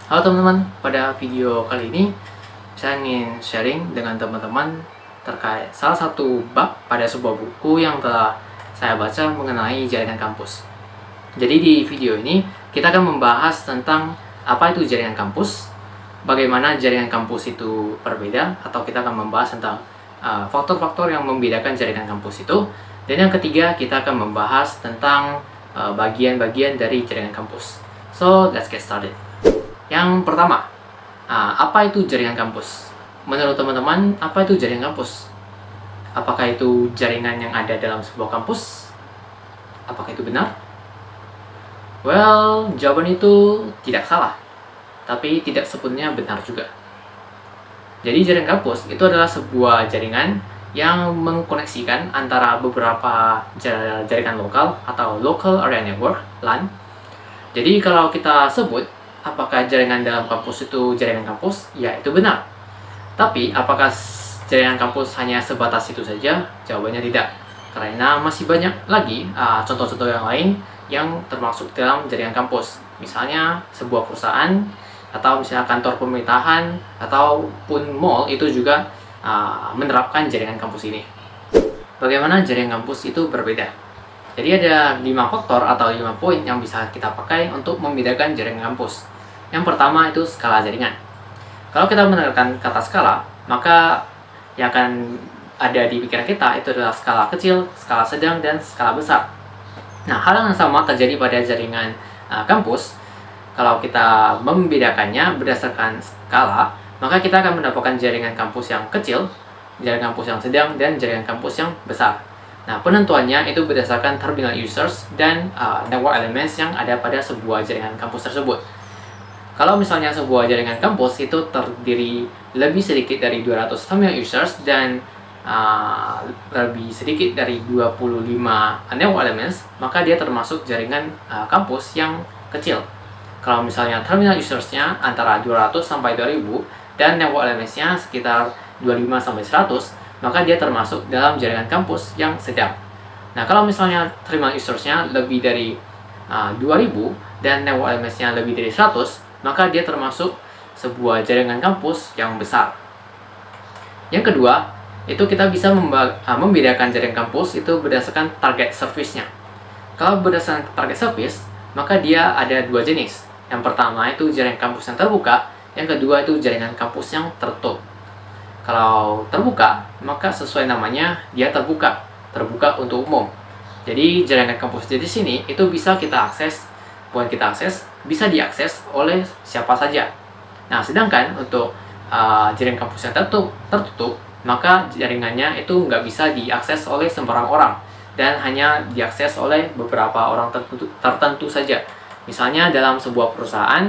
Halo teman-teman, pada video kali ini saya ingin sharing dengan teman-teman terkait salah satu bab pada sebuah buku yang telah saya baca mengenai jaringan kampus. Jadi di video ini kita akan membahas tentang apa itu jaringan kampus, bagaimana jaringan kampus itu berbeda, atau kita akan membahas tentang faktor-faktor yang membedakan jaringan kampus itu. Dan yang ketiga, kita akan membahas tentang bagian-bagian dari jaringan kampus. So, let's get started. Yang pertama, apa itu jaringan kampus? Menurut teman-teman, apa itu jaringan kampus? Apakah itu jaringan yang ada dalam sebuah kampus? Apakah itu benar? Well, jawaban itu tidak salah, tapi tidak sepenuhnya benar juga. Jadi jaringan kampus itu adalah sebuah jaringan yang mengkoneksikan antara beberapa jaringan lokal atau Local Area Network, LAN. Jadi kalau kita sebut apakah jaringan dalam kampus itu jaringan kampus? Ya, itu benar. Tapi apakah jaringan kampus hanya sebatas itu saja? Jawabannya tidak. Karena masih banyak lagi contoh-contoh yang lain yang termasuk dalam jaringan kampus. Misalnya sebuah perusahaan, atau misalnya kantor pemerintahan, ataupun mall itu juga menerapkan jaringan kampus ini. Bagaimana jaringan kampus itu berbeda? Jadi ada 5 faktor atau 5 poin yang bisa kita pakai untuk membedakan jaringan kampus. Yang pertama itu skala jaringan. Kalau kita menekan kata skala, maka yang akan ada di pikiran kita itu adalah skala kecil, skala sedang, dan skala besar. Nah, hal yang sama terjadi pada jaringan kampus. Kalau kita membedakannya berdasarkan skala, maka kita akan mendapatkan jaringan kampus yang kecil, jaringan kampus yang sedang, dan jaringan kampus yang besar. Nah, penentuannya itu berdasarkan terminal users dan network elements yang ada pada sebuah jaringan kampus tersebut. Kalau misalnya sebuah jaringan kampus itu terdiri lebih sedikit dari 200 terminal users dan lebih sedikit dari 25 network elements, maka dia termasuk jaringan kampus yang kecil. Kalau misalnya terminal usersnya antara 200 sampai 2000 dan network elementsnya sekitar 25 sampai 100, maka dia termasuk dalam jaringan kampus yang sedang. Nah, kalau misalnya terminal usersnya lebih dari 2000 dan network elementsnya lebih dari 100, maka dia termasuk sebuah jaringan kampus yang besar. Yang kedua, itu kita bisa membedakan jaringan kampus itu berdasarkan target service-nya. Kalau berdasarkan target service, maka dia ada 2 jenis. Yang pertama itu jaringan kampus yang terbuka, yang kedua itu jaringan kampus yang tertutup. Kalau terbuka, maka sesuai namanya dia terbuka untuk umum. Jadi jaringan kampus di sini itu bisa kita akses, bisa diakses oleh siapa saja. Nah, sedangkan untuk jaringan kampus yang tertutup, maka jaringannya itu nggak bisa diakses oleh sembarang orang dan hanya diakses oleh beberapa orang tertentu saja. Misalnya dalam sebuah perusahaan,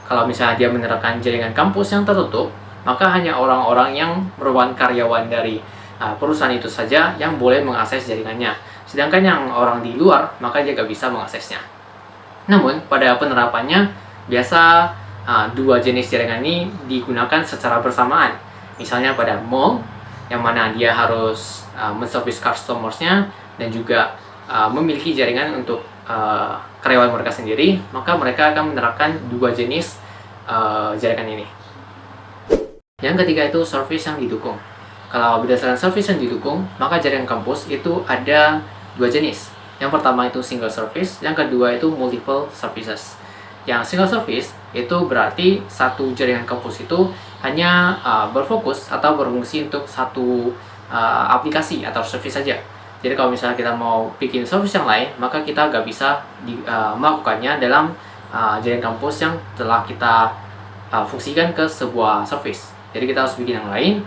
kalau misalnya dia menerapkan jaringan kampus yang tertutup, maka hanya orang-orang yang merupakan karyawan dari perusahaan itu saja yang boleh mengakses jaringannya. Sedangkan yang orang di luar, maka dia nggak bisa mengaksesnya. Namun, pada penerapannya, biasa 2 jenis jaringan ini digunakan secara bersamaan. Misalnya pada mall, yang mana dia harus menservis customer-nya dan juga memiliki jaringan untuk karyawan mereka sendiri, maka mereka akan menerapkan 2 jenis jaringan ini. Yang ketiga itu service yang didukung. Kalau berdasarkan service yang didukung, maka jaringan kampus itu ada 2 jenis. Yang pertama itu single service, yang kedua itu multiple services. Yang single service itu berarti satu jaringan kampus itu hanya berfokus atau berfungsi untuk satu aplikasi atau service saja. Jadi kalau misalnya kita mau bikin service yang lain, maka kita nggak bisa melakukannya dalam jaringan kampus yang telah kita fungsikan ke sebuah service. Jadi kita harus bikin yang lain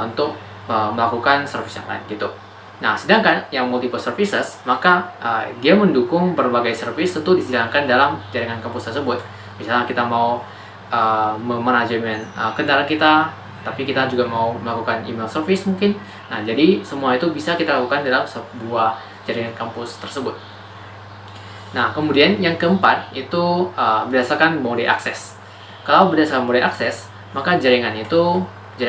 untuk melakukan service yang lain gitu. Nah, sedangkan yang multiple services, maka dia mendukung berbagai service itu dijalankan dalam jaringan kampus tersebut. Misalnya kita mau memanajemen kendaraan kita, tapi kita juga mau melakukan email service mungkin. Nah, jadi semua itu bisa kita lakukan dalam sebuah jaringan kampus tersebut. Nah, kemudian yang keempat itu berdasarkan mode akses. Kalau berdasarkan mode akses, maka jaringan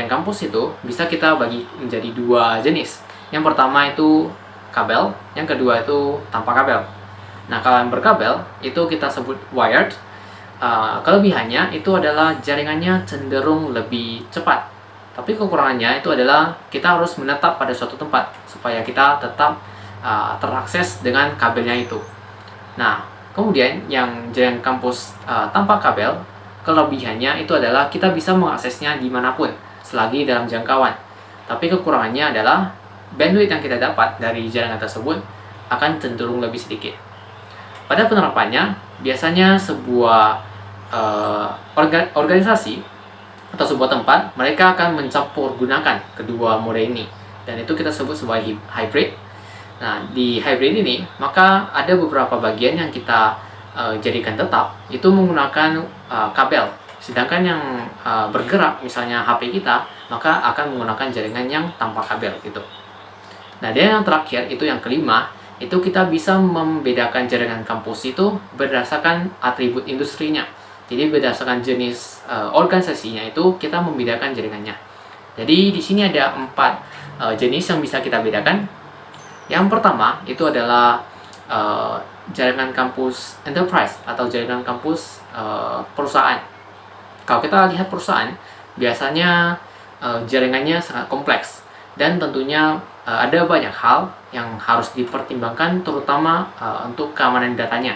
kampus itu bisa kita bagi menjadi 2 jenis. Yang pertama itu kabel, yang kedua itu tanpa kabel. Nah, kalau yang berkabel itu kita sebut wired. Kelebihannya itu adalah jaringannya cenderung lebih cepat. Tapi kekurangannya itu adalah kita harus menetap pada suatu tempat supaya kita tetap terakses dengan kabelnya itu. Nah, kemudian yang jaringan kampus tanpa kabel, kelebihannya itu adalah kita bisa mengaksesnya dimanapun selagi dalam jangkauan. Tapi kekurangannya adalah bandwidth yang kita dapat dari jaringan tersebut akan cenderung lebih sedikit. Pada penerapannya, biasanya sebuah organisasi atau sebuah tempat, mereka akan mencampur gunakan kedua mode ini, dan itu kita sebut sebagai hybrid. Nah, di hybrid ini, maka ada beberapa bagian yang kita jadikan tetap, itu menggunakan kabel. Sedangkan yang bergerak, misalnya HP kita, maka akan menggunakan jaringan yang tanpa kabel gitu. Nah, dan yang terakhir, itu yang kelima, itu kita bisa membedakan jaringan kampus itu berdasarkan atribut industrinya. Jadi berdasarkan jenis organisasinya itu kita membedakan jaringannya. Jadi di sini ada 4 jenis yang bisa kita bedakan. Yang pertama itu adalah jaringan kampus enterprise atau jaringan kampus perusahaan. Kalau kita lihat perusahaan, biasanya jaringannya sangat kompleks dan tentunya ada banyak hal yang harus dipertimbangkan, terutama untuk keamanan datanya.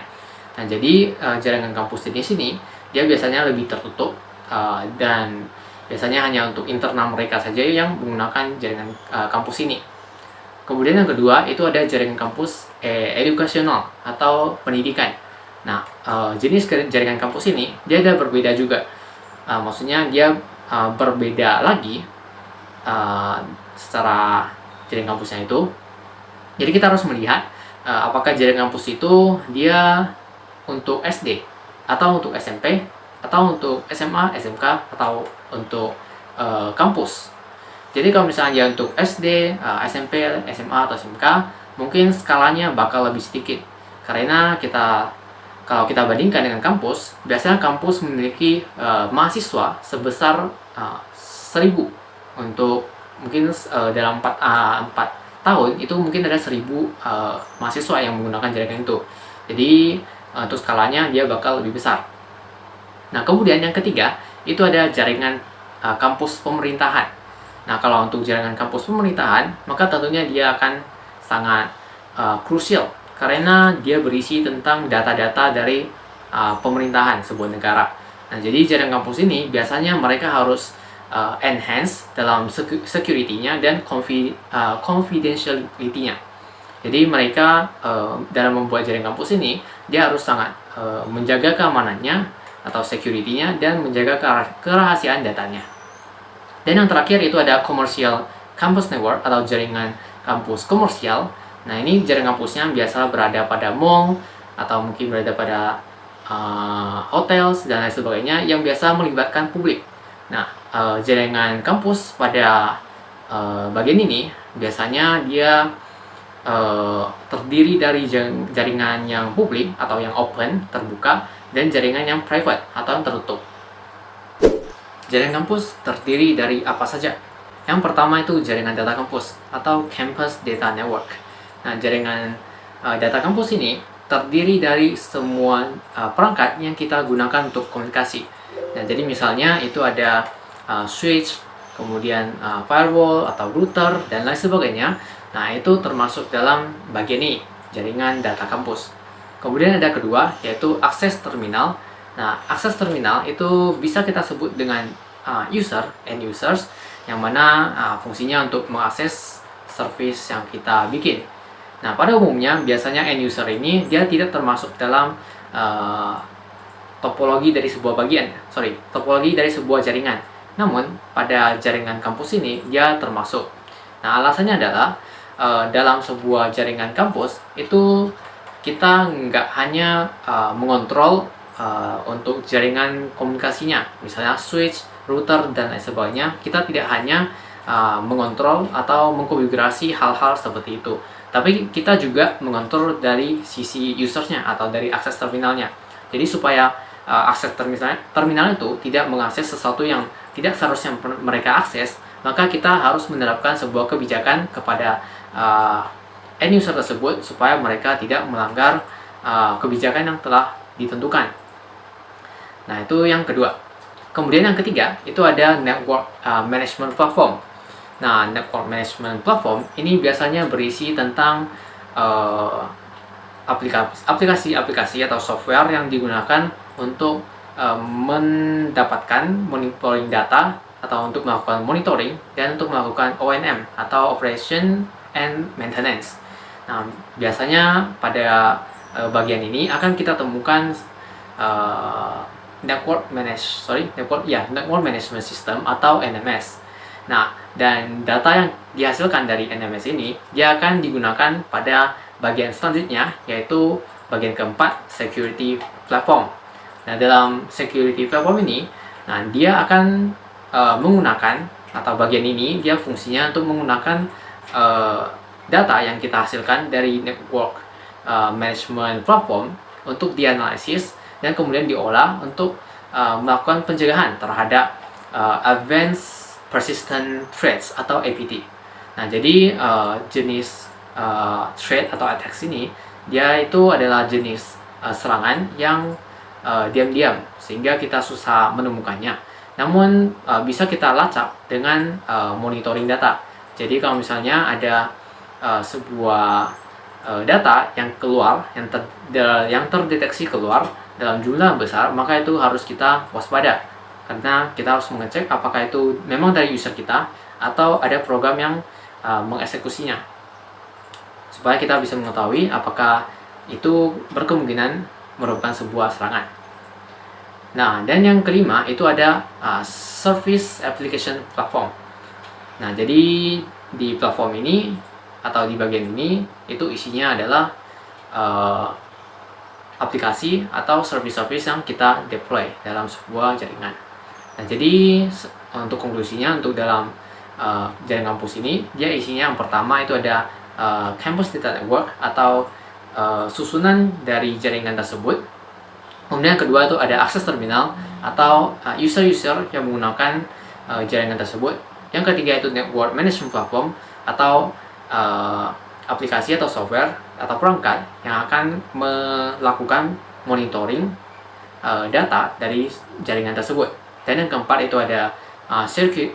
Nah, jadi jaringan kampus di sini dia biasanya lebih tertutup dan biasanya hanya untuk internal mereka saja yang menggunakan jaringan kampus ini. Kemudian yang kedua itu ada jaringan kampus edukasional atau pendidikan. Nah, jenis jaringan kampus ini dia ada berbeda juga. Maksudnya dia berbeda lagi secara jaringan kampusnya itu. Jadi kita harus melihat apakah jaringan kampus itu dia untuk SD atau untuk SMP atau untuk SMA, SMK atau untuk kampus. Jadi kalau misalnya dia untuk SD, SMP, SMA atau SMK, mungkin skalanya bakal lebih sedikit. Karena kalau kita bandingkan dengan kampus, biasanya kampus memiliki mahasiswa sebesar 1.000 untuk mungkin dalam 4 tahun itu mungkin ada 1.000 mahasiswa yang menggunakan jaringan itu. Jadi untuk skalanya dia bakal lebih besar. Nah, kemudian yang ketiga itu ada jaringan kampus pemerintahan. Nah, kalau untuk jaringan kampus pemerintahan, maka tentunya dia akan sangat krusial karena dia berisi tentang data-data dari pemerintahan sebuah negara. Nah, jadi jaringan kampus ini biasanya mereka harus enhance dalam security-nya dan confidentiality-nya. Jadi mereka dalam membuat jaringan kampus ini, dia harus sangat menjaga keamanannya atau security-nya dan menjaga kerahasiaan datanya. Dan yang terakhir itu ada commercial campus network atau jaringan kampus komersial. Nah, ini jaringan kampusnya biasa berada pada mall atau mungkin berada pada hotel dan lain sebagainya yang biasa melibatkan publik. Nah, jaringan kampus pada bagian ini biasanya dia terdiri dari jaringan yang publik atau yang open, terbuka, dan jaringan yang private atau yang tertutup. Jaringan kampus terdiri dari apa saja? Yang pertama itu jaringan data kampus atau campus data network. Nah, jaringan data kampus ini terdiri dari semua perangkat yang kita gunakan untuk komunikasi. Nah, jadi misalnya itu ada switch, kemudian firewall atau router dan lain sebagainya. Nah, itu termasuk dalam bagian ini, jaringan data kampus. Kemudian ada kedua, yaitu akses terminal. Nah, akses terminal itu bisa kita sebut dengan end users, yang mana fungsinya untuk mengakses service yang kita bikin. Nah, pada umumnya biasanya end user ini dia tidak termasuk dalam topologi dari sebuah jaringan. Namun, pada jaringan kampus ini dia termasuk. Nah, alasannya adalah dalam sebuah jaringan kampus itu kita nggak hanya mengontrol untuk jaringan komunikasinya, misalnya switch, router, dan lain sebagainya. Kita tidak hanya mengontrol atau mengkonfigurasi hal-hal seperti itu, tapi kita juga mengontrol dari sisi usersnya atau dari akses terminalnya. Jadi supaya akses terminal itu tidak mengakses sesuatu yang tidak seharusnya mereka akses, maka kita harus menerapkan sebuah kebijakan kepada end user tersebut supaya mereka tidak melanggar kebijakan yang telah ditentukan. Nah, itu yang kedua. Kemudian yang ketiga, itu ada Network Management Platform. Nah, Network Management Platform ini biasanya berisi tentang aplikasi-aplikasi atau software yang digunakan untuk mendapatkan monitoring data atau untuk melakukan monitoring dan untuk melakukan O&M atau Operation and Maintenance. Nah, biasanya pada bagian ini akan kita temukan Network Management System atau NMS. Nah, dan data yang dihasilkan dari NMS ini dia akan digunakan pada bagian selanjutnya, yaitu bagian keempat, Security Platform. Nah, dalam Security Platform ini, nah dia akan menggunakan, atau bagian ini dia fungsinya untuk menggunakan data yang kita hasilkan dari Network Management Platform untuk dianalisis dan kemudian diolah untuk melakukan pencegahan terhadap Advanced Persistent Threats atau APT. Nah, jadi jenis threat atau attacks ini dia itu adalah jenis serangan yang diam-diam sehingga kita susah menemukannya. Namun bisa kita lacak dengan monitoring data. Jadi kalau misalnya ada sebuah data yang keluar, yang terdeteksi keluar dalam jumlah besar, maka itu harus kita waspada, karena kita harus mengecek apakah itu memang dari user kita atau ada program yang mengeksekusinya, supaya kita bisa mengetahui apakah itu berkemungkinan merupakan sebuah serangan. Nah, dan yang kelima itu ada Service Application Platform. Nah, jadi di platform ini atau di bagian ini itu isinya adalah aplikasi atau service-service yang kita deploy dalam sebuah jaringan. Nah, jadi untuk konklusinya, untuk dalam jaringan kampus ini, dia isinya yang pertama itu ada Campus Data Network atau susunan dari jaringan tersebut. Kemudian yang kedua itu ada akses terminal atau user-user yang menggunakan jaringan tersebut. Yang ketiga itu Network Management Platform atau aplikasi atau software atau perangkat yang akan melakukan monitoring data dari jaringan tersebut. Dan yang keempat itu ada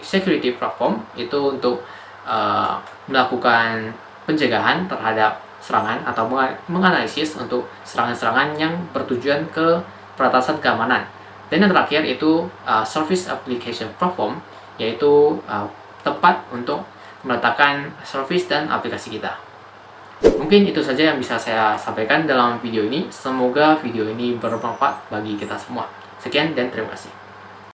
Security Platform, itu untuk melakukan pencegahan terhadap serangan atau menganalisis untuk serangan-serangan yang bertujuan ke peratasan keamanan. Dan yang terakhir itu Service Application Platform, yaitu tempat untuk meletakkan service dan aplikasi kita. Mungkin itu saja yang bisa saya sampaikan dalam video ini. Semoga video ini bermanfaat bagi kita semua. Sekian dan terima kasih.